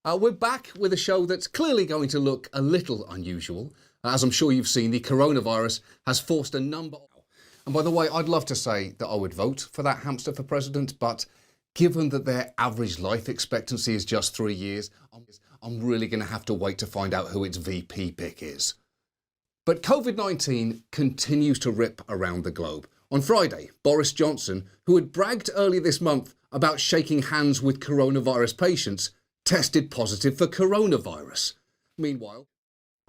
We're back with a show that's clearly going to look a little unusual. As I'm sure you've seen, the coronavirus has forced a number... And by the way, I'd love to say that I would vote for that hamster for president, but given that their average life expectancy is just 3 years, I'm really going to have to wait to find out who its VP pick is. But COVID-19 continues to rip around the globe. On Friday, Boris Johnson, who had bragged earlier this month about shaking hands with coronavirus patients, tested positive for coronavirus. Meanwhile,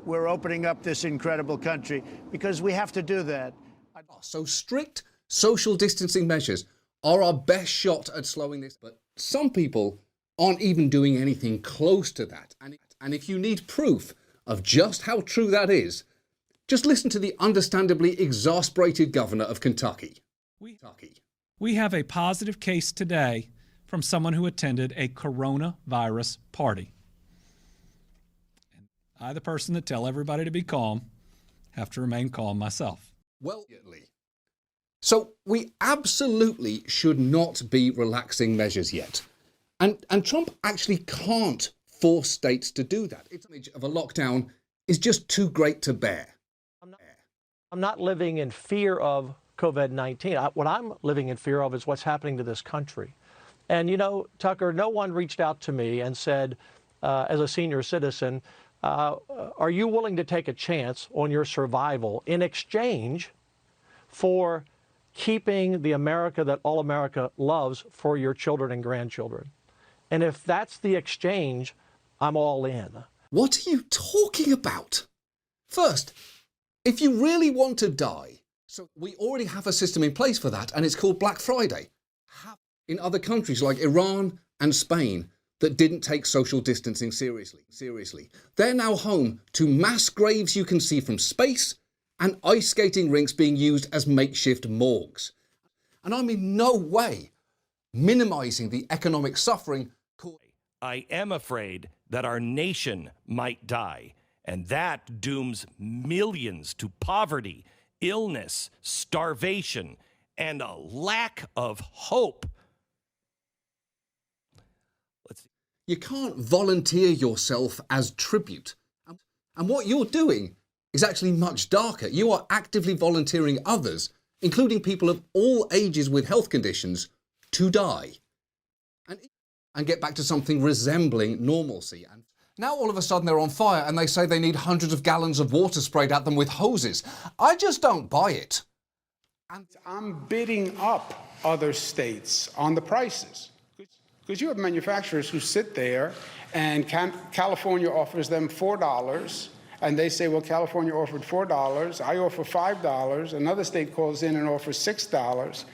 we're opening up this incredible country because we have to do that. So strict social distancing measures are our best shot at slowing this, but some people aren't even doing anything close to that. And if you need proof of just how true that is, just listen to the understandably exasperated governor of Kentucky. We have a positive case today from someone who attended a coronavirus party. And I, the person that tell everybody to be calm, have to remain calm myself. Well, so we absolutely should not be relaxing measures yet. And Trump actually can't force states to do that. Its image of a lockdown is just too great to bear. I'm not living in fear of COVID-19. What I'm living in fear of is what's happening to this country. And, you know, Tucker, no one reached out to me and said, as a senior citizen, are you willing to take a chance on your survival in exchange for keeping the America that all America loves for your children and grandchildren? And if that's the exchange, I'm all in. What are you talking about? First, if you really want to die, so we already have a system in place for that, and it's called Black Friday. In other countries like Iran and Spain that didn't take social distancing seriously. They're now home to mass graves you can see from space and ice skating rinks being used as makeshift morgues. And I'm in no way minimizing the economic suffering. I am afraid that our nation might die, and that dooms millions to poverty, illness, starvation, and a lack of hope. You can't volunteer yourself as tribute. And what you're doing is actually much darker. You are actively volunteering others, including people of all ages with health conditions, to die and get back to something resembling normalcy. And now all of a sudden they're on fire and they say they need hundreds of gallons of water sprayed at them with hoses. I just don't buy it. And I'm bidding up other states on the prices. Because you have manufacturers who sit there and California offers them $4 and they say, well, California offered $4, I offer $5, another state calls in and offers $6.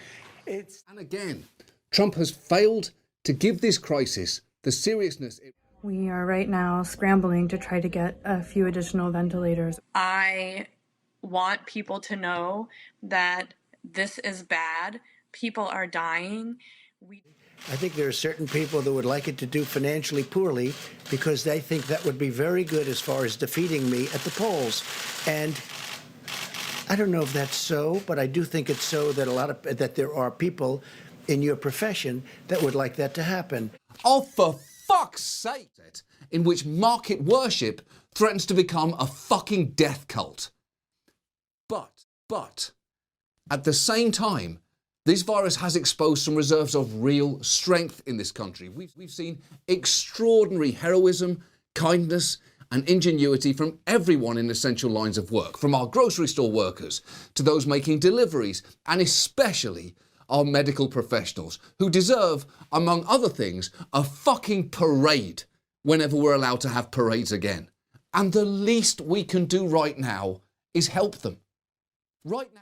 And again, Trump has failed to give this crisis the seriousness We are right now scrambling to try to get a few additional ventilators. I want people to know that this is bad. People are dying. I think there are certain people that would like it to do financially poorly because they think that would be very good as far as defeating me at the polls. And I don't know if that's so, but I do think it's so that that there are people in your profession that would like that to happen. Oh, for fuck's sake! In which market worship threatens to become a fucking death cult. But, at the same time, this virus has exposed some reserves of real strength in this country. We've seen extraordinary heroism, kindness, and ingenuity from everyone in essential lines of work, from our grocery store workers to those making deliveries, and especially our medical professionals, who deserve, among other things, a fucking parade whenever we're allowed to have parades again. And the least we can do right now is help them. Right now.